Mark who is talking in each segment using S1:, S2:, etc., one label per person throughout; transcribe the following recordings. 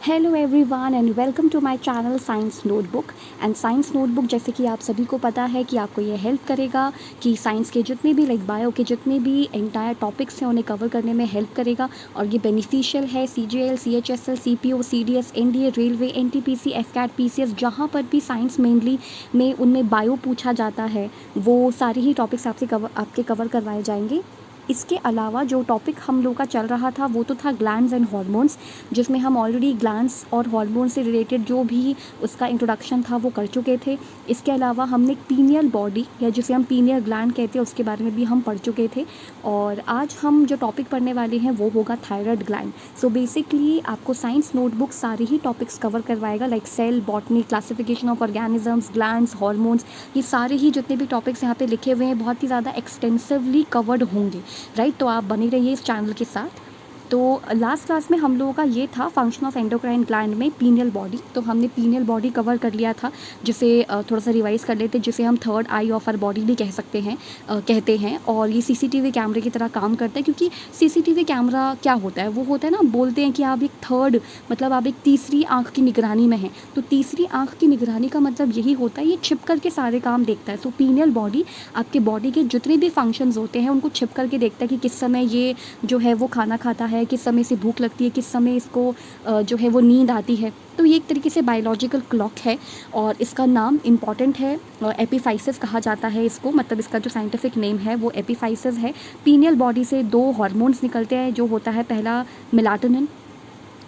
S1: Hello everyone and welcome to my channel science notebook. And science notebook जैसे कि आप सभी को पता है कि आपको ये हेल्प करेगा कि साइंस के जितने भी बायो के जितने भी एंटायर टॉपिक्स हैं उन्हें कवर करने में हेल्प करेगा। और ये बेनिफिशियल है CGL, CHSL, CPO, CDS, NDA, railway, NTPC, FCAT, PCS, जहाँ पर भी साइंस मेनली में उनमें बायो पूछा जाता है वो सारे ही टॉपिक्स आपके कवर करवाए जाएंगे। इसके अलावा जो टॉपिक हम लोग का चल रहा था वो तो था ग्लैंड्स एंड हार्मोन्स, जिसमें हम ऑलरेडी ग्लैंड्स और हार्मोन से रिलेटेड जो भी उसका इंट्रोडक्शन था वो कर चुके थे। इसके अलावा हमने पीनियल बॉडी या जिसे हम पीनियल ग्लैंड कहते हैं उसके बारे में भी हम पढ़ चुके थे। और आज हम जो टॉपिक पढ़ने वाले हैं वो होगा थायराइड ग्लैंड। सो बेसिकली आपको साइंस नोटबुक सारे ही टॉपिक्स कवर करवाएगा, like cell, botany, classification of organisms, glands, hormones. ये सारे ही जितने भी टॉपिक्स यहाँ पे लिखे हुए हैं बहुत ही ज़्यादा एक्सटेंसिवली कवर्ड होंगे, राइट। तो आप बने रहिए इस चैनल के साथ। तो लास्ट क्लास में हम लोगों का ये था फंक्शन ऑफ एंडोक्राइन ग्लैंड में पीनियल बॉडी। तो हमने पीनियल बॉडी कवर कर लिया था, जिसे थोड़ा सा रिवाइज कर लेते, जिसे हम third eye of our body भी कह सकते हैं, कहते हैं। और ये CCTV कैमरे की तरह काम करता है, क्योंकि CCTV कैमरा क्या होता है, वो होता है ना, बोलते हैं कि आप एक थर्ड मतलब आप एक तीसरी आँख की निगरानी में हैं। तो तीसरी आँख की निगरानी का मतलब यही होता है, ये छिप करके सारे काम देखता है। सो पीनियल बॉडी आपके बॉडी के जितने भी फंक्शंस होते हैं उनको छिप करके देखता है कि किस समय ये जो है वो खाना खाता है, किस समय से भूख लगती है, किस समय इसको जो है वो नींद आती है। तो ये एक तरीके से बायोलॉजिकल क्लॉक है और इसका नाम इम्पॉर्टेंट है, एपिफाइसिस कहा जाता है इसको, मतलब इसका जो साइंटिफिक नेम है वो एपिफाइसिस है। पीनियल बॉडी से दो हार्मोन्स निकलते हैं, जो होता है पहला मेलाटोनिन।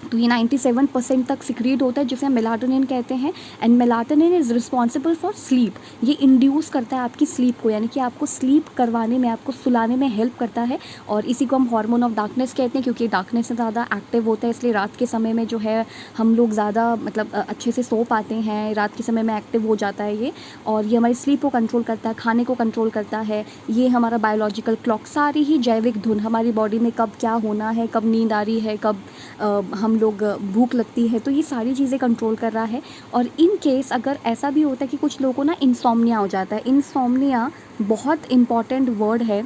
S1: तो ये 97% तक सिक्रीट होता है, जिसे हम मेलाटोनिन कहते हैं। And melatonin is responsible for sleep. ये इंड्यूस करता है आपकी स्लीप को, यानी कि आपको स्लीप करवाने में, आपको सुलाने में हेल्प करता है। और इसी को हम हार्मोन ऑफ डार्कनेस कहते हैं, क्योंकि डार्कनेस से ज़्यादा एक्टिव होता है, इसलिए रात के समय में जो है हम लोग ज़्यादा मतलब अच्छे से सो पाते हैं, रात के समय में एक्टिव हो जाता है ये। और ये हमारी स्लीप को कंट्रोल करता है, खाने को कंट्रोल करता है। ये हमारा बायोलॉजिकल क्लॉक, सारी ही जैविक धुन हमारी बॉडी में कब क्या होना है, कब नींद आ रही है, कब हम लोग भूख लगती है, तो ये सारी चीज़ें कंट्रोल कर रहा है। और इन केस अगर ऐसा भी होता है कि कुछ लोगों को ना इंसोम्निया हो जाता है। इंसोम्निया बहुत इंपॉर्टेंट वर्ड है।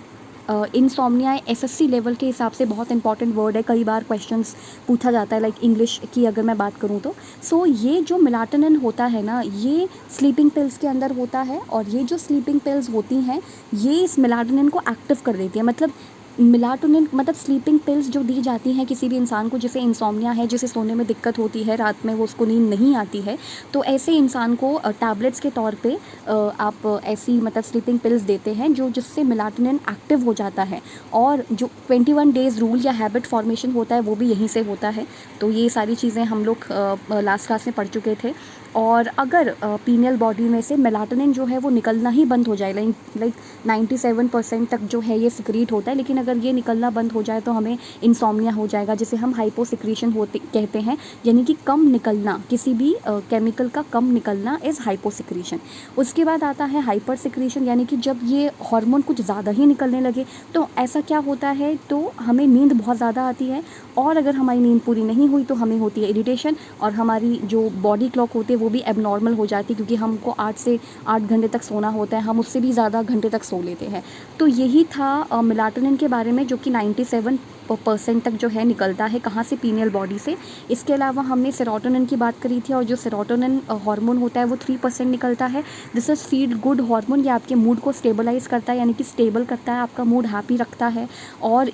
S1: इंसोम्निया SSC लेवल के हिसाब से बहुत इंपॉर्टेंट वर्ड है। कई बार क्वेश्चंस पूछा जाता है, लाइक इंग्लिश की अगर मैं बात करूँ तो। सो ये जो मेलाटोनिन होता है ना, ये स्लीपिंग पिल्स के अंदर होता है। और ये जो स्लीपिंग पिल्स होती हैं ये इस मेलाटोनिन को एक्टिव कर देती है। मतलब मेलाटोनिन मतलब स्लीपिंग पिल्स जो दी जाती हैं किसी भी इंसान को जिसे इंसोम्निया है, जिसे सोने में दिक्कत होती है, रात में वो उसको नींद नहीं आती है, तो ऐसे इंसान को टैबलेट्स के तौर पे आप ऐसी मतलब स्लीपिंग पिल्स देते हैं जिससे मेलाटोनिन एक्टिव हो जाता है। और जो 21 डेज़ रूल या हैबिट फॉर्मेशन होता है वो भी यहीं से होता है। तो ये सारी चीज़ें हम लोग लास्ट क्लास में पढ़ चुके थे। और अगर पीनियल बॉडी में से मेलाटोनिन जो है वो निकलना ही बंद हो जाए, लाइक 97% तक जो है ये सिक्रीट होता है, लेकिन अगर ये निकलना बंद हो जाए तो हमें इंसोम्निया हो जाएगा, जिसे हम हाइपोसिक्रीशन होते कहते हैं। यानी कि कम निकलना, किसी भी केमिकल का कम निकलना इज़ हाइपोसिक्रीशन। उसके बाद आता है हाइपर सिक्रीशन, यानी कि जब ये हार्मोन कुछ ज़्यादा ही निकलने लगे तो ऐसा क्या होता है, तो हमें नींद बहुत ज़्यादा आती है। और अगर हमारी नींद पूरी नहीं हुई तो हमें होती है इरिटेशन, और हमारी जो बॉडी क्लॉक होती है वो भी एबनॉर्मल हो जाती है, क्योंकि हमको 8 से 8 घंटे तक सोना होता है, हम उससे भी ज़्यादा घंटे तक सो लेते हैं। तो यही था मेलाटोनिन के बारे में, जो कि 97% तक जो है निकलता है, कहाँ से, पीनियल बॉडी से। इसके अलावा हमने सेरोटोनिन की बात करी थी, और जो सेरोटोनिन हार्मोन होता है वो 3% निकलता है। This is feel good hormone. ये आपके मूड को स्टेबलाइज करता है, यानी कि स्टेबल करता है, आपका मूड हैप्पी रखता है। और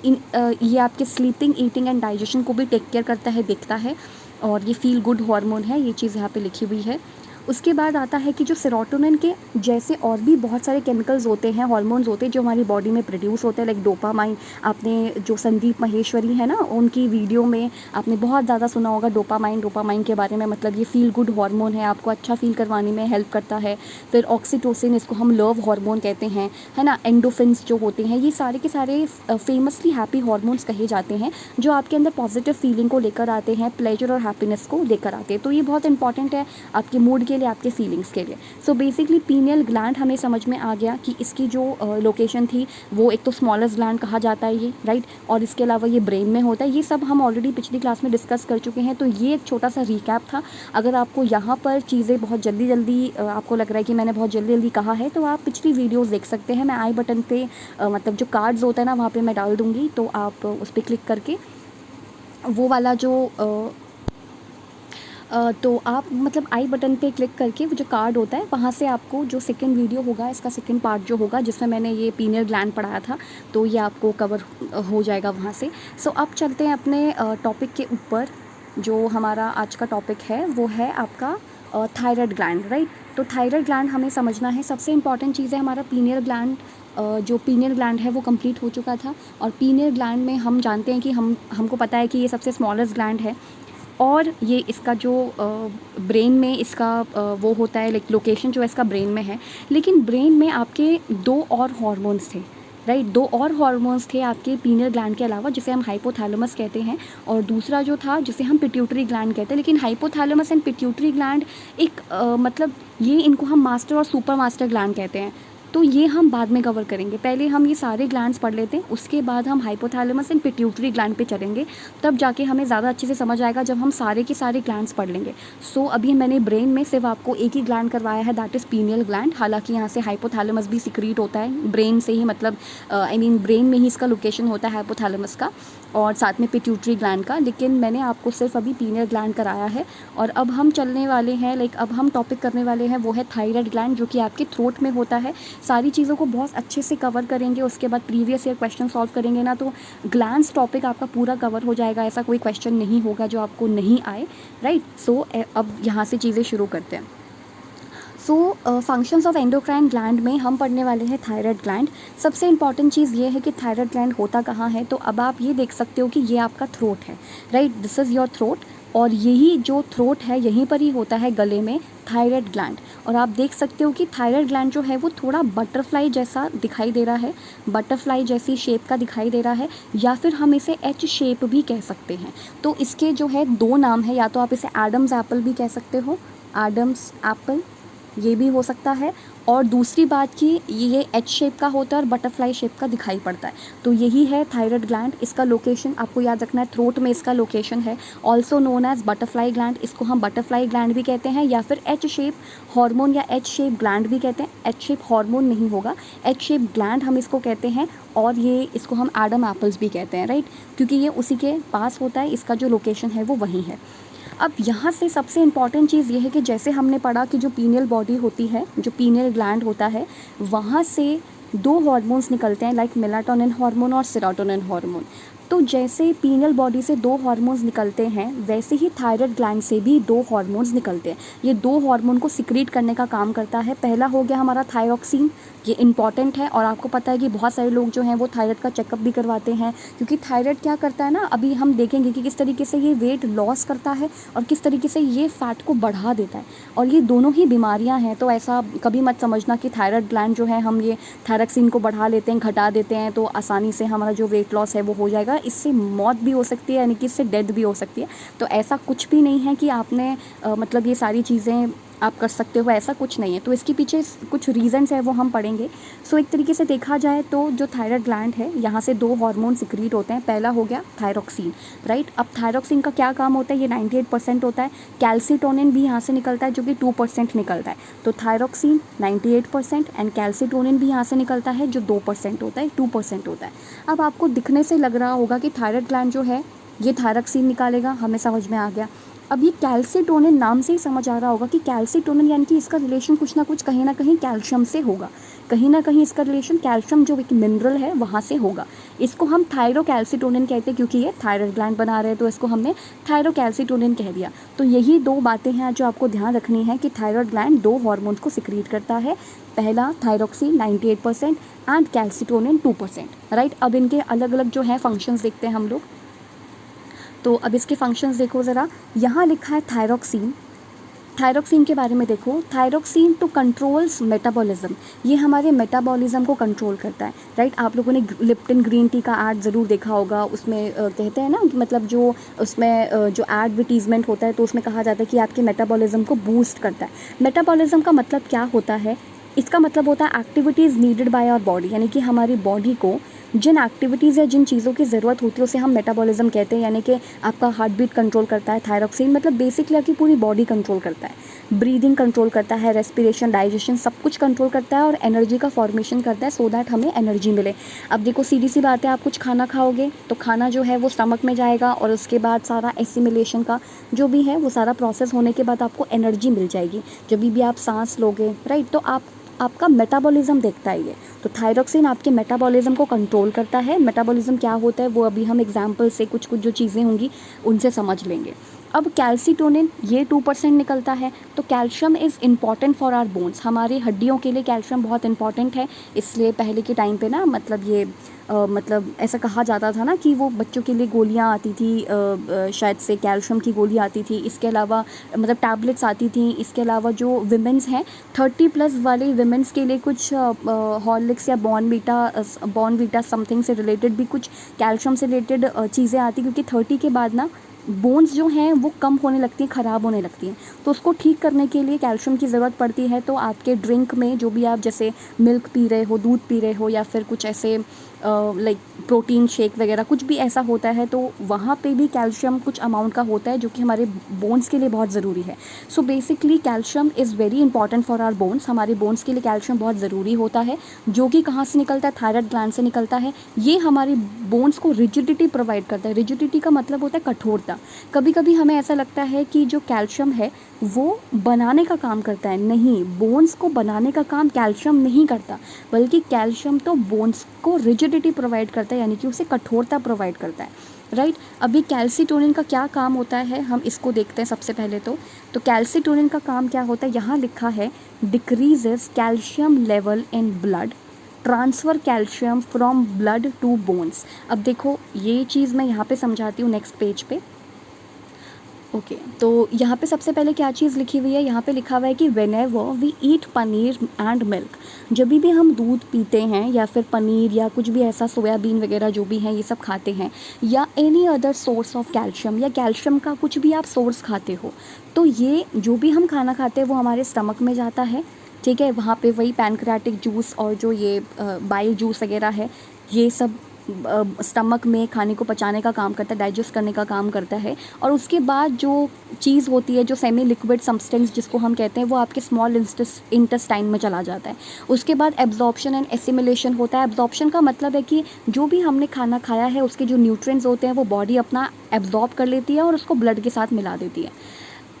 S1: ये आपके स्लीपिंग, ईटिंग एंड डाइजेशन को भी टेक केयर करता है, देखता है। और ये फील गुड हार्मोन है, ये चीज़ यहाँ पे लिखी हुई है। उसके बाद आता है कि जो सेरोटोनिन के जैसे और भी बहुत सारे केमिकल्स होते हैं, हार्मोन्स होते हैं जो हमारी बॉडी में प्रोड्यूस होते हैं, लाइक डोपामाइन। आपने जो संदीप माहेश्वरी है ना, उनकी वीडियो में आपने बहुत ज़्यादा सुना होगा डोपामाइन के बारे में। मतलब ये फील गुड हार्मोन है, आपको अच्छा फील करवाने में हेल्प करता है। फिर ऑक्सीटोसिन, इसको हम लव हार्मोन कहते हैं, है ना। एंडोफिन्स जो होते हैं, ये सारे के सारे फेमसली हैप्पी हार्मोन्स कहे जाते हैं, जो आपके अंदर पॉजिटिव फीलिंग को लेकर आते हैं, प्लेजर और हैप्पीनेस को लेकर आते हैं। तो ये बहुत इंपॉर्टेंट है आपके मूड के लिए, आपके फीलिंग्स के लिए। सो बेसिकली पीनियल ग्लैंड हमें समझ में आ गया कि इसकी जो लोकेशन थी वो एक तो स्मॉलेस्ट ग्लैंड कहा जाता है ये, राइट। और इसके अलावा ये ब्रेन में होता है। ये सब हम ऑलरेडी पिछली क्लास में डिस्कस कर चुके हैं। तो ये एक छोटा सा रिकैप था। अगर आपको यहाँ पर चीज़ें बहुत जल्दी आपको लग रहा है कि मैंने बहुत जल्दी कहा है, तो आप पिछली वीडियोज़ देख सकते हैं। मैं आई बटन पे मतलब जो कार्ड्स होता है ना, वहाँ पर मैं डाल दूँगी, तो आप उस पर क्लिक करके वो वाला जो तो आप मतलब आई बटन पे क्लिक करके वो जो कार्ड होता है वहाँ से आपको जो सेकंड वीडियो होगा, इसका सेकंड पार्ट जो होगा जिसमें मैंने ये पीनियल ग्लैंड पढ़ाया था, तो ये आपको कवर हो जाएगा वहाँ से। सो अब चलते हैं अपने टॉपिक के ऊपर। जो हमारा आज का टॉपिक है वो है आपका थायराइड ग्लैंड, राइट। तो थायराइड ग्लैंड हमें समझना है। सबसे इंपॉर्टेंट चीज़ है हमारा पीनियल ग्लैंड। जो पीनियल ग्लैंड है वो कंप्लीट हो चुका था, और पीनियल ग्लैंड में हम जानते हैं कि हमको पता है कि ये सबसे स्मॉलेस्ट ग्लैंड है, और ये इसका जो ब्रेन में इसका वो होता है, लाइक लोकेशन जो है इसका ब्रेन में है। लेकिन ब्रेन में आपके दो और हॉर्मोन्स थे, राइट। दो और हॉर्मोन्स थे आपके पीनियल ग्लैंड के अलावा, जिसे हम हाइपोथैलेमस कहते हैं, और दूसरा जो था जिसे हम पिट्यूटरी ग्लैंड कहते हैं। लेकिन हाइपोथैलेमस एंड पिट्यूटरी ग्लैंड एक मतलब ये इनको हम मास्टर और सुपर मास्टर ग्लैंड कहते हैं। तो ये हम बाद में कवर करेंगे। पहले हम ये सारे ग्लैंड्स पढ़ लेते हैं, उसके बाद हम हाइपोथैलेमस एंड पिट्यूटरी ग्लैंड पे चलेंगे। तब जाके हमें ज़्यादा अच्छे से समझ आएगा जब हम सारे के सारे ग्लैंड्स पढ़ लेंगे। सो अभी मैंने ब्रेन में सिर्फ आपको एक ही ग्लैंड करवाया है, दैट इज़ पीनियल ग्लैंड। हालांकि यहाँ से हाइपोथैलेमस भी सिक्रीट होता है ब्रेन से ही, मतलब आई मीन ब्रेन में ही इसका लोकेशन होता है हाइपोथैलेमस का, और साथ में पिट्यूटरी ग्लैंड का। लेकिन मैंने आपको सिर्फ अभी पीनियल ग्लैंड कराया है। और अब हम चलने वाले हैं, लाइक अब हम टॉपिक करने वाले हैं वो है थायराइड ग्लैंड, जो कि आपके थ्रोट में होता है। सारी चीज़ों को बहुत अच्छे से कवर करेंगे, उसके बाद प्रीवियस ईयर क्वेश्चन सॉल्व करेंगे ना, तो ग्लैंड्स टॉपिक आपका पूरा कवर हो जाएगा। ऐसा कोई क्वेश्चन नहीं होगा जो आपको नहीं आए, राइट। सो अब यहाँ से चीज़ें शुरू करते हैं। सो फंक्शंस ऑफ एंडोक्राइन ग्लैंड में हम पढ़ने वाले हैं थायराइड ग्लैंड। सबसे इंपॉर्टेंट चीज़ ये है कि थायराइड ग्लैंड होता कहाँ है। तो अब आप ये देख सकते हो कि ये आपका थ्रोट है, right, this is your throat. और यही जो थ्रोट है यहीं पर ही होता है गले में थायराइड ग्लैंड। और आप देख सकते हो कि थायराइड ग्लैंड जो है वो थोड़ा बटरफ्लाई जैसा दिखाई दे रहा है, बटरफ्लाई जैसी शेप का दिखाई दे रहा है, या फिर हम इसे एच शेप भी कह सकते हैं। तो इसके जो है दो नाम है, या तो आप इसे एडम्स एप्पल भी कह सकते हो, एडम्स एप्पल ये भी हो सकता है। और दूसरी बात कि ये एच शेप का होता है और बटरफ्लाई शेप का दिखाई पड़ता है। तो यही है थायराइड ग्लैंड। इसका लोकेशन आपको याद रखना है, थ्रोट में इसका लोकेशन है। Also known as butterfly gland, इसको हम बटरफ्लाई ग्लैंड भी कहते हैं, या फिर एच शेप हार्मोन या एच शेप ग्लैंड भी कहते हैं। एच शेप हार्मोन नहीं होगा, एच शेप ग्लैंड हम इसको कहते हैं। और ये इसको हम एडम एप्पल्स भी कहते हैं, राइट, क्योंकि ये उसी के पास होता है, इसका जो लोकेशन है वो वहीं है। अब यहाँ से सबसे इम्पॉर्टेंट चीज़ ये है कि जैसे हमने पढ़ा कि जो पीनियल बॉडी होती है, जो पीनियल ग्लैंड होता है, वहाँ से दो हार्मोन्स निकलते हैं, लाइक मेलाटोनिन हार्मोन और सेरोटोनिन हार्मोन। तो जैसे पीनियल बॉडी से दो हार्मोन्स निकलते हैं, वैसे ही थायराइड ग्लैंड से भी दो हार्मोन्स निकलते हैं। ये दो हार्मोन को सिक्रीट करने का काम करता है। पहला हो गया हमारा थायरॉक्सिन, ये इंपॉर्टेंट है। और आपको पता है कि बहुत सारे लोग जो हैं वो थायराइड का चेकअप भी करवाते हैं, क्योंकि थायराइड क्या करता है ना, अभी हम देखेंगे कि किस तरीके से ये वेट लॉस करता है और किस तरीके से ये फैट को बढ़ा देता है। और ये दोनों ही बीमारियां हैं। तो ऐसा कभी मत समझना कि थायराइड ग्लैंड जो है, हम ये थायरॉक्सिन को बढ़ा लेते हैं, घटा देते हैं, तो आसानी से हमारा जो वेट लॉस है वो हो जाएगा। इससे मौत भी हो सकती है, यानी कि इससे डेथ भी हो सकती है। तो ऐसा कुछ भी नहीं है कि आपने मतलब ये सारी चीज़ें आप कर सकते हो, ऐसा कुछ नहीं है। तो इसके पीछे कुछ रीजंस है वो हम पढ़ेंगे। सो एक तरीके से देखा जाए तो जो थायराइड ग्लैंड है, यहाँ से दो हार्मोन सिक्रीट होते हैं। पहला हो गया थायरॉक्सिन, राइट। अब थायरॉक्सिन का क्या काम होता है, ये 98% होता है। कैल्सीटोनिन भी यहाँ से निकलता है, जो कि 2% निकलता है। तो थायरॉक्सिन 98% एंड कैल्सीटोनिन भी यहाँ से निकलता है, जो 2% होता है, 2% होता है। अब आपको दिखने से लग रहा होगा कि थायराइड ग्लैंड जो है ये थायरॉक्सिन निकालेगा, हमें समझ में आ गया। अब ये कैल्सीटोनिन नाम से ही समझ आ रहा होगा कि कैल्सीटोनिन यानी कि इसका रिलेशन कुछ ना कुछ कहीं ना कहीं कैल्शियम से होगा, कहीं ना कहीं इसका रिलेशन कैल्शियम जो एक मिनरल है वहाँ से होगा। इसको हम थायरोकैल्सीटोनिन कहते हैं, क्योंकि ये थायराइड ग्लैंड बना रहे हैं, तो इसको हमने थायरोकैल्सीटोनिन कह दिया। तो यही दो बातें हैं जो आपको ध्यान रखनी है कि थायराइड ग्लैंड दो हार्मोन्स को सिक्रीट करता है। पहला थायरॉक्सिन 98% एंड कैल्सीटोनिन 2%, राइट। अब इनके अलग अलग जो है फंक्शंस देखते हैं हम लोग। तो अब इसके फंक्शंस देखो ज़रा, यहाँ लिखा है थायरॉक्सिन। थायरॉक्सिन के बारे में देखो, थायरॉक्सिन टू कंट्रोल्स मेटाबॉलिज्म, ये हमारे मेटाबॉलिज्म को कंट्रोल करता है, राइट। आप लोगों ने लिप्टन ग्रीन टी का ऐड ज़रूर देखा होगा। उसमें कहते हैं ना कि मतलब जो उसमें जो एडवर्टीजमेंट होता है, तो उसमें कहा जाता है कि आपके मेटाबॉलिज्म को बूस्ट करता है। मेटाबॉलिज्म का मतलब क्या होता है, इसका मतलब होता है activities needed by our body, यानी कि हमारी बॉडी को जिन एक्टिविटीज़ या जिन चीज़ों की ज़रूरत होती है उसे हम मेटाबॉलिज्म कहते हैं, यानी कि आपका हार्ट बीट कंट्रोल करता है थायरॉक्सिन, मतलब बेसिकली आपकी पूरी बॉडी कंट्रोल करता है, ब्रीदिंग कंट्रोल करता है, रेस्पिरेशन, डाइजेशन सब कुछ कंट्रोल करता है और एनर्जी का फॉर्मेशन करता है सो दैट हमें एनर्जी मिले। अब देखो सीधी सी बात है, आप कुछ खाना खाओगे तो खाना जो है वो स्टमक में जाएगा और उसके बाद सारा एसिमिलेशन का जो भी है वो सारा प्रोसेस होने के बाद आपको एनर्जी मिल जाएगी। जब भी आप सांस लोगे, राइट, तो आपका मेटाबॉलिज्म देखता है ये। तो थायरॉक्सिन आपके मेटाबॉलिज्म को कंट्रोल करता है। मेटाबॉलिज्म क्या होता है वो अभी हम एग्जांपल से कुछ जो चीज़ें होंगी उनसे समझ लेंगे। अब कैल्सीटोनिन ये 2% निकलता है। तो calcium is important for our bones, हमारी हड्डियों के लिए कैल्शियम बहुत इंपॉर्टेंट है। इसलिए पहले के टाइम पे ना मतलब ये मतलब ऐसा कहा जाता था ना कि वो बच्चों के लिए गोलियाँ आती थी, शायद से कैल्शियम की गोली आती थी। इसके अलावा मतलब टैबलेट्स आती थी। इसके अलावा जो विमेंस हैं 30+ वाले विमेंस के लिए कुछ हॉर्लिक्स या बॉर्नवीटा समथिंग से रिलेटेड भी कुछ कैल्शियम से रिलेटेड चीज़ें आती, क्योंकि 30 के बाद ना बोन्स जो हैं वो कम होने लगती हैं, ख़राब होने लगती हैं। तो उसको ठीक करने के लिए कैल्शियम की ज़रूरत पड़ती है। तो आपके ड्रिंक में जो भी आप जैसे मिल्क पी रहे हो, दूध पी रहे हो, या फिर कुछ ऐसे लाइक प्रोटीन शेक वगैरह कुछ भी ऐसा होता है, तो वहाँ पे भी कैल्शियम कुछ अमाउंट का होता है जो कि हमारे बोन्स के लिए बहुत ज़रूरी है। So basically calcium is very important for our bones. हमारे बोन्स के लिए कैल्शियम बहुत ज़रूरी होता है, जो कि कहाँ से निकलता है, थायराइड ग्लैंड से निकलता है। ये हमारे बोन्स को रिजिडिटी प्रोवाइड करता है। रिजिडिटी का मतलब होता है कठोरता। कभी कभी हमें ऐसा लगता है कि जो कैल्शियम है वो बनाने का काम करता है, नहीं, बोन्स को बनाने का काम कैल्शियम नहीं करता, बल्कि कैल्शियम तो बोन्स को रिजिडिटी प्रोवाइड करता है, यानी कि उसे कठोरता प्रोवाइड करता है, राइट। अभी कैल्सीटोनिन का क्या काम होता है हम इसको देखते हैं सबसे पहले। तो कैल्सीटोनिन का काम क्या होता है, यहाँ लिखा है decreases calcium level in blood, transfer calcium from blood to bones. अब देखो ये चीज़ मैं यहाँ पे समझाती हूँ नेक्स्ट पेज पे। ओके तो यहाँ पे सबसे पहले क्या चीज़ लिखी हुई है, यहाँ पे लिखा हुआ है कि whenever we eat paneer and milk, जब भी हम दूध पीते हैं या फिर पनीर या कुछ भी ऐसा सोयाबीन वगैरह जो भी हैं ये सब खाते हैं, या any other source of calcium, या कैल्शियम का कुछ भी आप सोर्स खाते हो, तो ये जो भी हम खाना खाते हैं वो हमारे स्टमक में जाता है, ठीक है। वहाँ पे वही पैनक्रेटिक जूस और जो ये बाइल जूस वगैरह है ये सब स्टमक में खाने को पचाने का काम करता है, डाइजेस्ट करने का काम करता है। और उसके बाद जो चीज़ होती है, जो सेमी लिक्विड सब्सटेंस जिसको हम कहते हैं, वो आपके स्मॉल इंटेस्टाइन में चला जाता है। उसके बाद एब्जॉर्प्शन एंड एसिमिलेशन होता है। एब्जॉर्प्शन का मतलब है कि जो भी हमने खाना खाया है उसके जो न्यूट्रिएंट्स होते हैं वो बॉडी अपना एब्जॉर्ब कर लेती है और उसको ब्लड के साथ मिला देती है।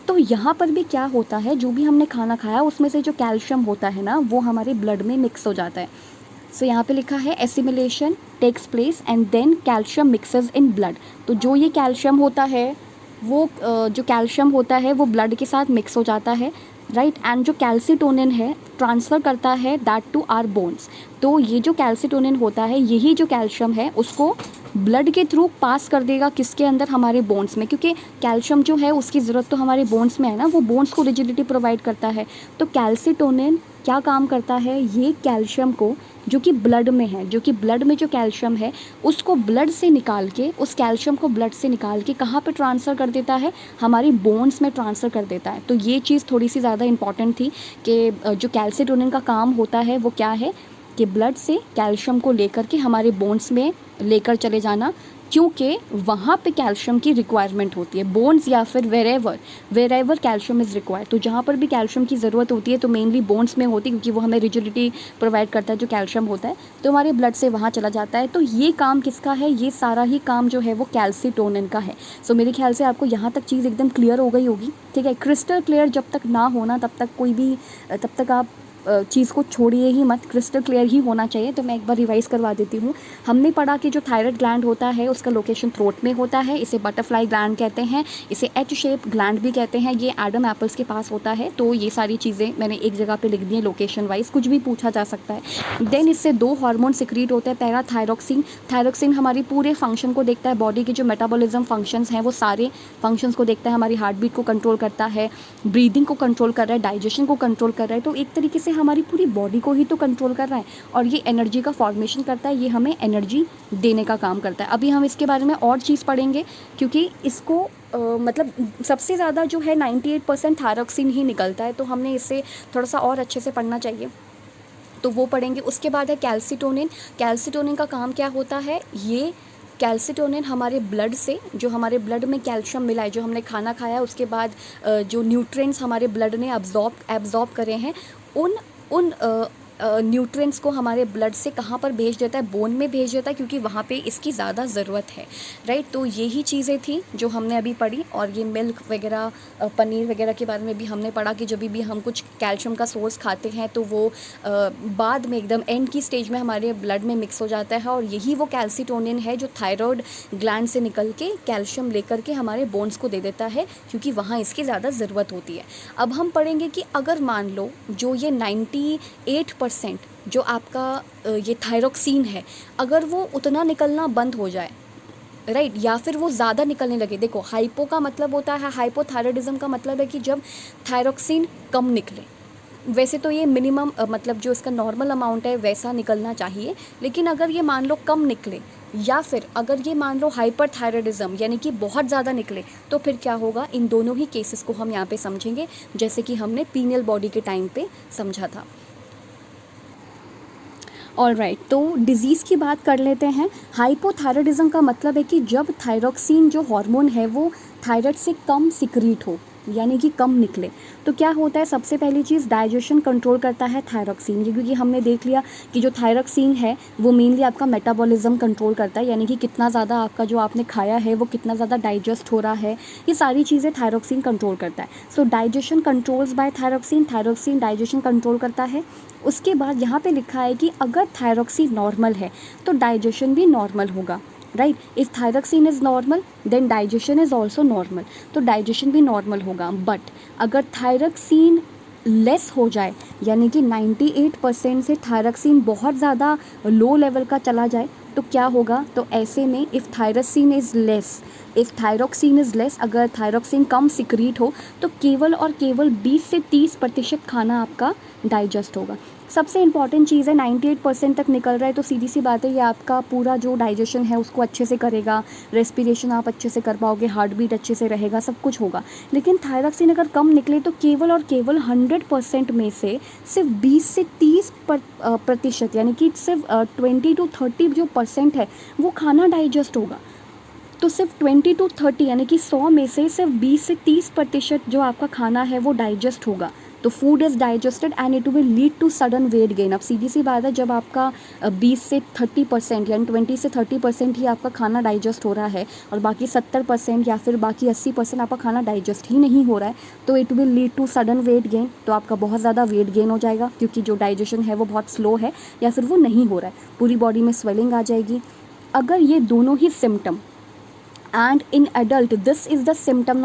S1: तो यहाँ पर भी क्या होता है, जो भी हमने खाना खाया उसमें से जो कैल्शियम होता है ना वो हमारे ब्लड में मिक्स हो जाता है। सो यहाँ पे लिखा है assimilation takes place and then calcium mixes in blood. तो जो ये कैल्शियम होता है वो जो कैल्शियम होता है वो ब्लड के साथ मिक्स हो जाता है, राइट। एंड जो कैल्सीटोनिन है ट्रांसफ़र करता है दैट टू आर बोन्स। तो ये जो कैल्सीटोनिन होता है यही जो कैल्शियम है उसको ब्लड के थ्रू पास कर देगा किसके अंदर, हमारे बोन्स में, क्योंकि कैल्शियम जो है उसकी ज़रूरत तो हमारे बोन्स में है ना, वो बोन्स को रिजिडिटी प्रोवाइड करता है। तो कैल्सीटोनिन क्या काम करता है, ये कैल्शियम को जो कि ब्लड में है, जो कि ब्लड में जो कैल्शियम है उसको ब्लड से निकाल के, उस कैल्शियम को ब्लड से निकाल के कहाँ पे ट्रांसफ़र कर देता है, हमारी बोन्स में ट्रांसफ़र कर देता है। तो ये चीज़ थोड़ी सी ज़्यादा इंपॉर्टेंट थी कि जो कैल्सीटोनिन का काम होता है वो क्या है कि ब्लड से कैल्शियम को लेकर के हमारे बोन्स में लेकर चले जाना, क्योंकि वहाँ पे कैल्शियम की रिक्वायरमेंट होती है, बोन्स या फिर वेरेवर कैल्शियम इज़ रिक्वायर्ड। तो जहाँ पर भी कैल्शियम की ज़रूरत होती है तो मेनली बोन्स में होती है, क्योंकि वो हमें रिजिडिटी प्रोवाइड करता है जो कैल्शियम होता है, तो हमारे ब्लड से वहाँ चला जाता है। तो ये काम किसका है, ये सारा ही काम जो है वो कैल्सीटोनिन का है। सो मेरे ख्याल से आपको यहाँ तक चीज़ एकदम क्लियर हो गई होगी, ठीक है। क्रिस्टल क्लियर जब तक ना होना तब तक आप चीज़ को छोड़िए ही मत, क्रिस्टल क्लियर ही होना चाहिए। तो मैं एक बार रिवाइज करवा देती हूँ। हमने पढ़ा कि जो थायराइड ग्लैंड होता है उसका लोकेशन थ्रोट में होता है, इसे बटरफ्लाई ग्लैंड कहते हैं, इसे एच शेप ग्लैंड भी कहते हैं, ये एडम एप्पल्स के पास होता है। तो ये सारी चीज़ें मैंने एक जगह पे लिख दी हैं लोकेशन वाइज, कुछ भी पूछा जा सकता है। देन इससे 2 हार्मोन सिक्रीट होते हैं, पहला थायरोक्सिन हमारी पूरे फंक्शन को देखता है, बॉडी के जो मेटाबॉलिज्म फंक्शंस हैं वो सारे फंक्शंस को देखता है, हमारी हार्ट बीट को कंट्रोल करता है, ब्रीदिंग को कंट्रोल कर रहा है, डाइजेशन को कंट्रोल कर रहा है। तो एक तरीके से हमारी पूरी बॉडी को ही तो कंट्रोल कर रहा है, और ये एनर्जी का फॉर्मेशन करता है, ये हमें एनर्जी देने का काम करता है। अभी हम इसके बारे में और चीज़ पढ़ेंगे, क्योंकि इसको मतलब सबसे ज़्यादा जो है 98% थायरोक्सिन ही निकलता है, तो हमने इसे थोड़ा सा और अच्छे से पढ़ना चाहिए। तो वो पढ़ेंगे। उसके बाद है कैल्सिटोनिन। कैल्सिटोनिन का काम क्या होता है, ये कैल्सिटोनिन हमारे ब्लड से, जो हमारे ब्लड में कैल्शियम मिला है, जो हमने खाना खाया उसके बाद जो न्यूट्रिएंट्स हमारे ब्लड ने एब्जॉर्ब करे हैं, उन उन न्यूट्रिएंट्स को हमारे ब्लड से कहाँ पर भेज देता है, बोन में भेज देता है, क्योंकि वहाँ पे इसकी ज़्यादा ज़रूरत है, राइट। तो यही चीज़ें थी जो हमने अभी पढ़ी। और ये मिल्क वगैरह, पनीर वगैरह के बारे में भी हमने पढ़ा कि जब भी हम कुछ कैल्शियम का सोर्स खाते हैं तो वो बाद में एकदम एंड की स्टेज में हमारे ब्लड में मिक्स हो जाता है, और यही वो कैल्सिटोनिन है जो थायराइड ग्लैंड से निकल के कैल्शियम लेकर के हमारे बोन्स को दे देता है, क्योंकि वहाँ इसकी ज़्यादा ज़रूरत होती है। अब हम पढ़ेंगे कि अगर मान लो जो ये 98% जो आपका ये थायरोक्सिन है, अगर वो उतना निकलना बंद हो जाए, राइट, या फिर वो ज़्यादा निकलने लगे। देखो, हाइपो का मतलब होता है, हाइपोथायराइडिज्म का मतलब है कि जब थायरोक्सिन कम निकले। वैसे तो ये मिनिमम मतलब जो इसका नॉर्मल अमाउंट है वैसा निकलना चाहिए, लेकिन अगर ये मान लो कम निकले, या फिर अगर ये मान लो हाइपरथायराइडिज्म यानी कि बहुत ज़्यादा निकले, तो फिर क्या होगा। इन दोनों ही केसेस को हम यहाँ पे समझेंगे, जैसे कि हमने पीनियल बॉडी के टाइम पे समझा था। ऑलराइट, तो डिज़ीज़ की बात कर लेते हैं। हाइपोथायराइडिज्म का मतलब है कि जब थायरोक्सिन जो हार्मोन है वो थायराइड से कम सिक्रीट हो, यानी कि कम निकले, तो क्या होता है। सबसे पहली चीज़, डाइजेशन कंट्रोल करता है थायरोक्सिन, ये क्योंकि हमने देख लिया कि जो थायरोक्सिन है वो मेनली आपका मेटाबॉलिज्म कंट्रोल करता है, यानी कि कितना ज़्यादा आपका जो आपने खाया है वो कितना ज़्यादा डाइजेस्ट हो रहा है, ये सारी चीज़ें थायरोक्सिन कंट्रोल करता है। So digestion controls by thyroxine, thyroxine digestion control करता है। उसके बाद यहाँ पे लिखा है कि अगर थायरोक्सिन नॉर्मल है तो डाइजेशन भी नॉर्मल होगा, right. If thyroxine is normal then digestion is also normal, तो डाइजेशन भी नॉर्मल होगा। बट अगर थायरोक्सिन लेस हो जाए, यानी कि 98% से थायरोक्सिन बहुत ज़्यादा लो लेवल का चला जाए, तो क्या होगा। तो ऐसे में इफ़ थायरोक्सिन इज़ लेस, अगर थायरोक्सिन कम सिक्रीट हो, तो केवल और केवल 20 से 30% खाना आपका डाइजेस्ट होगा। सबसे इंपॉर्टेंट चीज़ है, 98% तक निकल रहा है तो सीधी सी बात है ये आपका पूरा जो डाइजेशन है उसको अच्छे से करेगा, रेस्पिरेशन आप अच्छे से कर पाओगे, हार्ट बीट अच्छे से रहेगा, सब कुछ होगा। लेकिन थायरोक्सिन अगर कम निकले तो केवल और केवल 100% में से सिर्फ 20 से 30% यानी कि सिर्फ 20 to 30 जो परसेंट है वो खाना डाइजेस्ट होगा। तो सिर्फ 20 to 30 यानी कि 100 में से सिर्फ 20 से 30% जो आपका खाना है वो डाइजेस्ट होगा। तो food is digested and it will lead to sudden weight gain. अब सीधी सी बात है, जब आपका 20 से 30% यानी 20 से 30% ही आपका खाना डाइजेस्ट हो रहा है और बाकी 70% या फिर बाकी 80% आपका खाना डाइजेस्ट ही नहीं हो रहा है, तो it will lead to sudden weight gain. तो आपका बहुत ज़्यादा वेट गेन हो जाएगा, क्योंकि जो डाइजेशन है वो बहुत स्लो है या फिर वो नहीं हो रहा है, पूरी बॉडी में स्वेलिंग आ जाएगी। अगर ये दोनों ही symptom, and in adult this is the symptom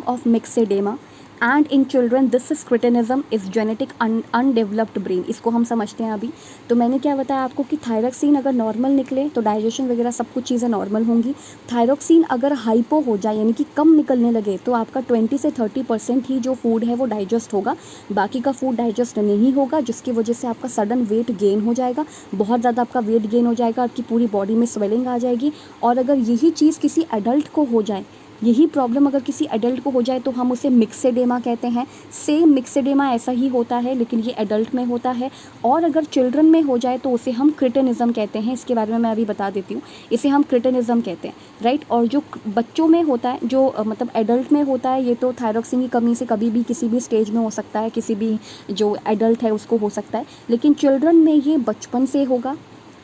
S1: of myxedema, and in children this is cretinism, is genetic undeveloped brain। इसको हम समझते हैं अभी। तो मैंने क्या बताया आपको कि थायरोक्सिन अगर नॉर्मल निकले तो डाइजेशन वगैरह सब कुछ चीज़ें नॉर्मल होंगी। थायरोक्सिन अगर हाइपो हो जाए यानी कि कम निकलने लगे तो आपका 20 से 30% ही जो फूड है वो डाइजेस्ट होगा, बाकी का फूड डाइजेस्ट नहीं होगा, जिसकी वजह से आपका सडन वेट गेन हो जाएगा, बहुत ज़्यादा आपका वेट गेन हो जाएगा, आपकी पूरी बॉडी में स्वेलिंग आ जाएगी। और अगर यही चीज़ किसी एडल्ट को हो जाए, यही प्रॉब्लम अगर किसी एडल्ट को हो जाए तो हम उसे मिक्सेडेमा कहते हैं। सेम मिक्सेडेमा ऐसा ही होता है लेकिन ये एडल्ट में होता है। और अगर चिल्ड्रन में हो जाए तो उसे हम क्रिटिनिज्म कहते हैं। इसके बारे में मैं अभी बता देती हूँ, इसे हम क्रिटिनिज्म कहते हैं, राइट। और जो बच्चों में होता है, जो मतलब एडल्ट में होता है, ये तो थायरोक्सिन की कमी से कभी भी किसी भी स्टेज में हो सकता है, किसी भी जो एडल्ट है उसको हो सकता है, लेकिन चिल्ड्रन में ये बचपन से होगा,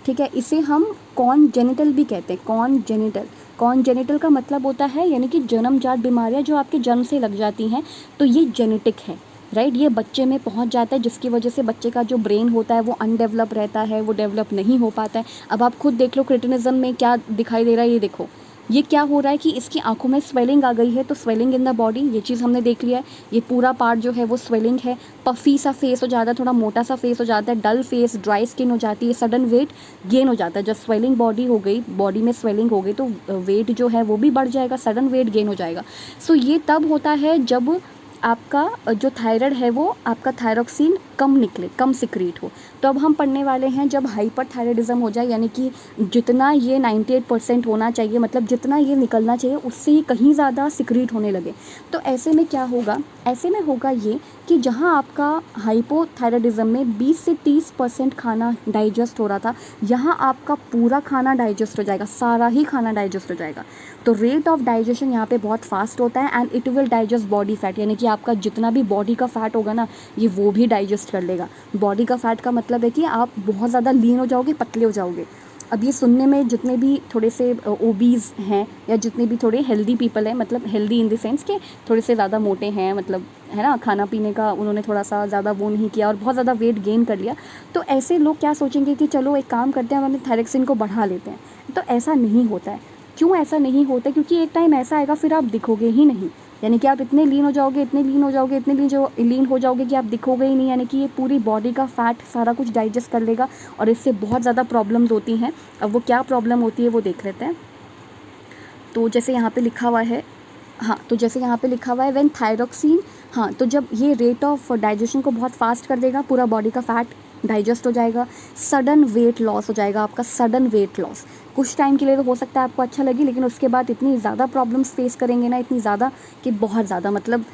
S1: ठीक है। इसे हम कॉन्जेनिटल भी कहते हैं, कॉन्जेनिटल। कॉन्जेनिटल का मतलब होता है यानी कि जन्मजात बीमारियां जो आपके जन्म से लग जाती हैं, तो ये जेनेटिक है, राइट। ये बच्चे में पहुंच जाता है, जिसकी वजह से बच्चे का जो ब्रेन होता है वो अनडेवलप रहता है, वो डेवलप नहीं हो पाता है। अब आप खुद देख लो क्रिटिनिज्म में क्या दिखाई दे रहा है, ये देखो, ये क्या हो रहा है कि इसकी आंखों में स्वेलिंग आ गई है, तो स्वेलिंग इन द बॉडी, ये चीज़ हमने देख लिया है। ये पूरा पार्ट जो है वो स्वेलिंग है, पफी सा फेस हो जाता है, थोड़ा मोटा सा फेस हो जाता है, डल फेस, ड्राई स्किन हो जाती है, सडन वेट गेन हो जाता है। जब स्वेलिंग बॉडी हो गई, बॉडी में स्वेलिंग हो गई तो वेट जो है वो भी बढ़ जाएगा, सडन वेट गेन हो जाएगा। सो ये तब होता है जब आपका जो थायराइड है वो आपका थायरोक्सिन कम निकले, कम सिक्रीट हो। तो अब हम पढ़ने वाले हैं जब हाइपरथायराइडिज्म हो जाए, यानी कि जितना ये 98% होना चाहिए, मतलब जितना ये निकलना चाहिए उससे ही कहीं ज़्यादा सिक्रीट होने लगे। तो ऐसे में क्या होगा, ऐसे में होगा ये कि जहाँ आपका हाइपोथायराइडिज्म में 20 से 30% खाना डाइजेस्ट हो रहा था, यहाँ आपका पूरा खाना डाइजेस्ट हो जाएगा, सारा ही खाना डाइजेस्ट हो जाएगा। तो रेट ऑफ डाइजेशन यहाँ पे बहुत फास्ट होता है and it will digest body fat, यानी कि आपका जितना भी बॉडी का फैट होगा ना, ये वो भी डाइजेस्ट कर लेगा। बॉडी का फैट का मतलब है कि आप बहुत ज़्यादा लीन हो जाओगे, पतले हो जाओगे। अब ये सुनने में जितने भी थोड़े से ओबीज़ हैं या जितने भी थोड़े हेल्दी पीपल हैं, मतलब हेल्दी इन द सेंस के थोड़े से ज़्यादा मोटे हैं, मतलब है ना, खाना पीने का उन्होंने थोड़ा सा ज़्यादा वो नहीं किया और बहुत ज़्यादा वेट गेन कर लिया, तो ऐसे लोग क्या सोचेंगे कि चलो एक काम करते हैं, हम अपने थायरोक्सिन को बढ़ा लेते हैं। तो ऐसा नहीं होता है। क्यों ऐसा नहीं होता? क्योंकि एक टाइम ऐसा आएगा फिर आप दिखोगे ही नहीं, यानी कि आप इतने लीन हो जाओगे, इतने लीन हो जाओगे, इतने लीन हो जाओगे कि आप दिखोगे ही नहीं, यानी कि ये पूरी बॉडी का फैट सारा कुछ डाइजेस्ट कर लेगा और इससे बहुत ज़्यादा प्रॉब्लम्स होती हैं। अब वो क्या प्रॉब्लम होती है वो देख लेते हैं। तो जैसे यहाँ पे लिखा हुआ है, हाँ, तो जैसे यहाँ पे लिखा हुआ है व्हेन थायरोक्सिन, हाँ, तो जब ये रेट ऑफ डाइजेशन को बहुत फास्ट कर देगा, पूरा बॉडी का फैट डाइजेस्ट हो जाएगा, सडन वेट लॉस हो जाएगा आपका, सडन वेट लॉस। कुछ टाइम के लिए तो हो सकता है आपको अच्छा लगे, लेकिन उसके बाद इतनी ज़्यादा प्रॉब्लम्स फेस करेंगे ना, इतनी ज़्यादा कि बहुत ज़्यादा, मतलब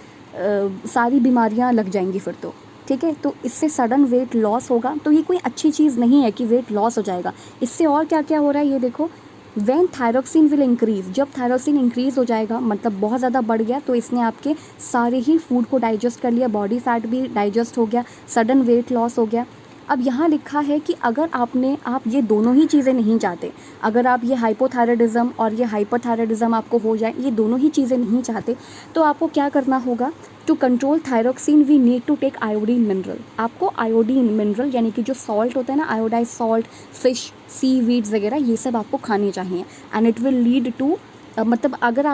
S1: सारी बीमारियाँ लग जाएंगी फिर तो। ठीक है, तो इससे सडन वेट लॉस होगा, तो ये कोई अच्छी चीज़ नहीं है कि वेट लॉस हो जाएगा। इससे और क्या क्या हो रहा है ये देखो, व्हेन थायरोक्सिन विल इंक्रीज, जब थायरोक्सिन इंक्रीज हो जाएगा, मतलब बहुत ज़्यादा बढ़ गया, तो इसने आपके सारे ही फूड को डाइजेस्ट कर लिया, बॉडी फैट भी डाइजेस्ट हो गया, सडन वेट लॉस हो गया। अब यहाँ लिखा है कि अगर आप ये दोनों ही चीज़ें नहीं चाहते, अगर आप ये हाइपोथायराइडिज्म और ये हाइपरथायराइडिज्म आपको हो जाए, ये दोनों ही चीज़ें नहीं चाहते, तो आपको क्या करना होगा? To control thyroxine we need to take iodine mineral. आपको आयोडीन मिनरल यानी कि जो सॉल्ट होता है ना, iodized salt, fish, sea weeds वगैरह, ये सब आपको खाने चाहिए and it will lead to, मतलब अगर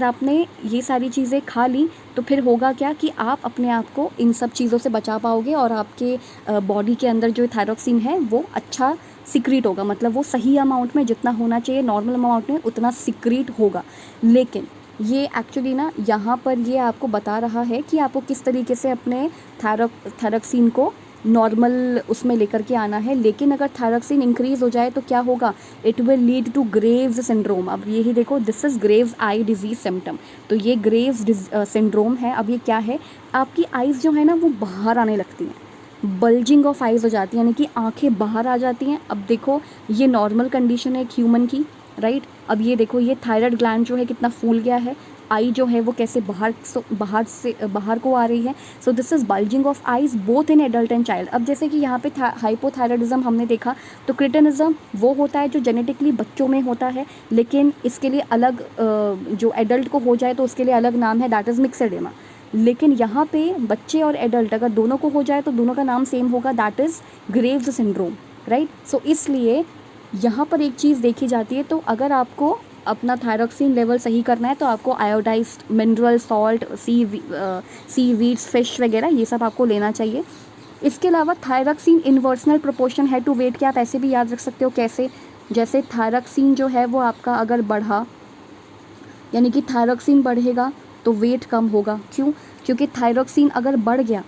S1: आपने ये सारी चीज़ें खा ली तो फिर होगा क्या कि आप अपने आप को इन सब चीज़ों से बचा पाओगे और आपके बॉडी के अंदर जो थायरोक्सिन है वो अच्छा सिक्रीट होगा, मतलब वो सही अमाउंट में, जितना होना चाहिए नॉर्मल अमाउंट में, उतना सिक्रीट होगा। लेकिन ये एक्चुअली ना यहाँ पर ये आपको बता रहा है कि आपको किस तरीके से अपने थायरोक्सिन को नॉर्मल उसमें लेकर के आना है। लेकिन अगर थायरोक्सिन इंक्रीज़ हो जाए तो क्या होगा? It will lead to Graves syndrome. अब यही देखो, this is Graves eye disease symptom. तो ये ग्रेव्स सिंड्रोम है। अब ये क्या है? आपकी आइज़ जो है ना वो बाहर आने लगती हैं, बल्जिंग ऑफ आइज़ हो जाती है, यानी कि आंखें बाहर आ जाती हैं। अब देखो, ये नॉर्मल कंडीशन है एक ह्यूमन की, राइट। अब ये देखो, ये थायराइड ग्लैंड जो है कितना फूल गया है, आई जो है वो कैसे बाहर को आ रही है। So this is bulging of eyes both in adult and child. अब जैसे कि यहाँ पे हाइपोथायराइडिज्म हमने देखा, तो क्रिटिनिज्म वो होता है जो जेनेटिकली बच्चों में होता है, लेकिन इसके लिए अलग जो एडल्ट को हो जाए तो उसके लिए अलग नाम है, दैट इज़ मिक्सेडेमा। लेकिन यहाँ पे बच्चे और एडल्ट अगर दोनों को हो जाए तो दोनों का नाम सेम होगा, that is Graves syndrome, right. So इसलिए यहाँ पर एक चीज़ देखी जाती है, तो अगर आपको अपना थायरोक्सिन लेवल सही करना है तो आपको आयोडाइज्ड मिनरल सॉल्ट, सी वीड्स, फिश वगैरह ये सब आपको लेना चाहिए। इसके अलावा थायरोक्सिन इन्वर्सनल प्रोपोर्शन है टू वेट के आप ऐसे भी याद रख सकते हो। कैसे? जैसे थायरोक्सिन जो है वो आपका अगर बढ़ा, यानी कि थायरोक्सिन बढ़ेगा तो वेट कम होगा। क्यों? क्योंकि थायरोक्सिन अगर बढ़ गया,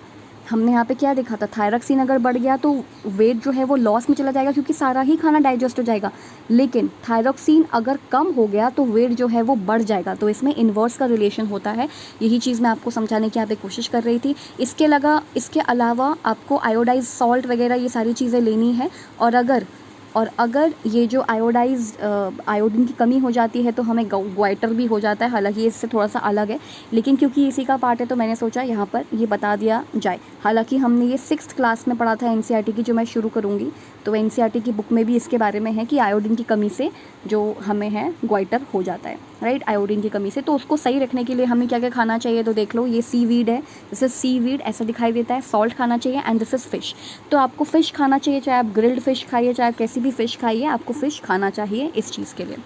S1: हमने यहाँ पे क्या देखा था, थायरोक्सिन अगर बढ़ गया तो वेट जो है वो लॉस में चला जाएगा क्योंकि सारा ही खाना डाइजेस्ट हो जाएगा। लेकिन थायरोक्सिन अगर कम हो गया तो वेट जो है वो बढ़ जाएगा। तो इसमें इन्वर्स का रिलेशन होता है। यही चीज़ मैं आपको समझाने की यहाँ पे कोशिश कर रही थी। इसके अलावा आपको आयोडाइज सॉल्ट वगैरह ये सारी चीज़ें लेनी है। और अगर ये जो आयोडीन की कमी हो जाती है तो हमें ग्वाइटर भी हो जाता है। हालांकि ये इससे थोड़ा सा अलग है, लेकिन क्योंकि इसी का पार्ट है तो मैंने सोचा यहाँ पर ये बता दिया जाए। हालांकि हमने ये 6th क्लास में पढ़ा था एनसीईआरटी की, जो मैं शुरू करूँगी, तो एनसीईआरटी की बुक में भी इसके बारे में है कि आयोडीन की कमी से जो हमें है ग्वाइटर हो जाता है, राइट, आयोडीन की कमी से। तो उसको सही रखने के लिए हमें क्या क्या खाना चाहिए, तो देख लो, ये सीवीड है, दिस इज सीवीड, ऐसा दिखाई देता है। सॉल्ट खाना चाहिए एंड दिस इज़ फिश। तो आपको फ़िश खाना चाहिए, चाहे आप ग्रिल्ड फिश खाइए, चाहे आप कैसी भी फ़िश खाइए, आपको फ़िश खाना चाहिए इस चीज़ के लिए।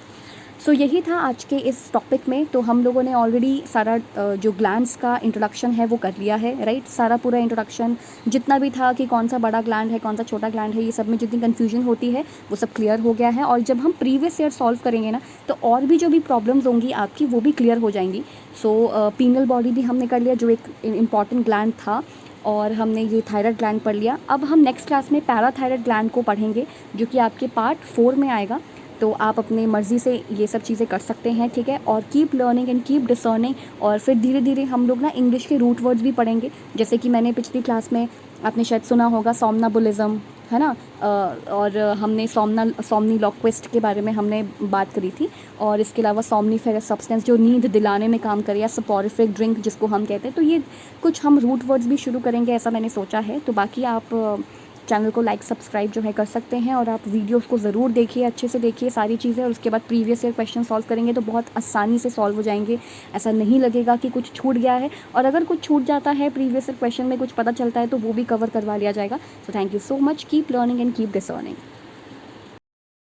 S1: सो यही था आज के इस टॉपिक में। तो हम लोगों ने ऑलरेडी सारा जो ग्लैंड्स का इंट्रोडक्शन है वो कर लिया है, राइट। सारा पूरा इंट्रोडक्शन जितना भी था कि कौन सा बड़ा ग्लैंड है, कौन सा छोटा ग्लैंड है, ये सब में जितनी कन्फ्यूजन होती है वो सब क्लियर हो गया है। और जब हम प्रीवियस ईयर सॉल्व करेंगे ना, तो और भी जो भी प्रॉब्लम्स होंगी आपकी वो भी क्लियर हो जाएंगी। सो पीनल बॉडी भी हमने कर लिया, जो एक इम्पॉर्टेंट ग्लैंड था, और हमने ये थायराइड ग्लैंड पढ़ लिया। अब हम नेक्स्ट क्लास में पैराथायराइड ग्लैंड को पढ़ेंगे, जो कि आपके पार्ट 4 में आएगा। तो आप अपने मर्ज़ी से ये सब चीज़ें कर सकते हैं, ठीक है। और keep learning and keep discerning. और फिर धीरे धीरे हम लोग ना इंग्लिश के रूट वर्ड्स भी पढ़ेंगे, जैसे कि मैंने पिछली क्लास में आपने शायद सुना होगा सोमनाबुलिज्म, है ना। और हमने सोमनीलोक्विस्ट के बारे में हमने बात करी थी। और इसके अलावा सोमनीफेरस सब्सटेंस जो नींद दिलाने में काम करे, या सपोरिफिक ड्रिंक जिसको हम कहते हैं। तो ये कुछ हम रूट वर्ड्स भी शुरू करेंगे, ऐसा मैंने सोचा है। तो बाकी आप चैनल को लाइक सब्सक्राइब जो है कर सकते हैं, और आप वीडियोस को ज़रूर देखिए, अच्छे से देखिए सारी चीज़ें। और उसके बाद प्रीवियस ईयर क्वेश्चन सॉल्व करेंगे तो बहुत आसानी से सॉल्व हो जाएंगे। ऐसा नहीं लगेगा कि कुछ छूट गया है, और अगर कुछ छूट जाता है प्रीवियस ईयर क्वेश्चन में कुछ पता चलता है तो वो भी कवर करवा लिया जाएगा। So thank you so much, keep learning and keep discerning.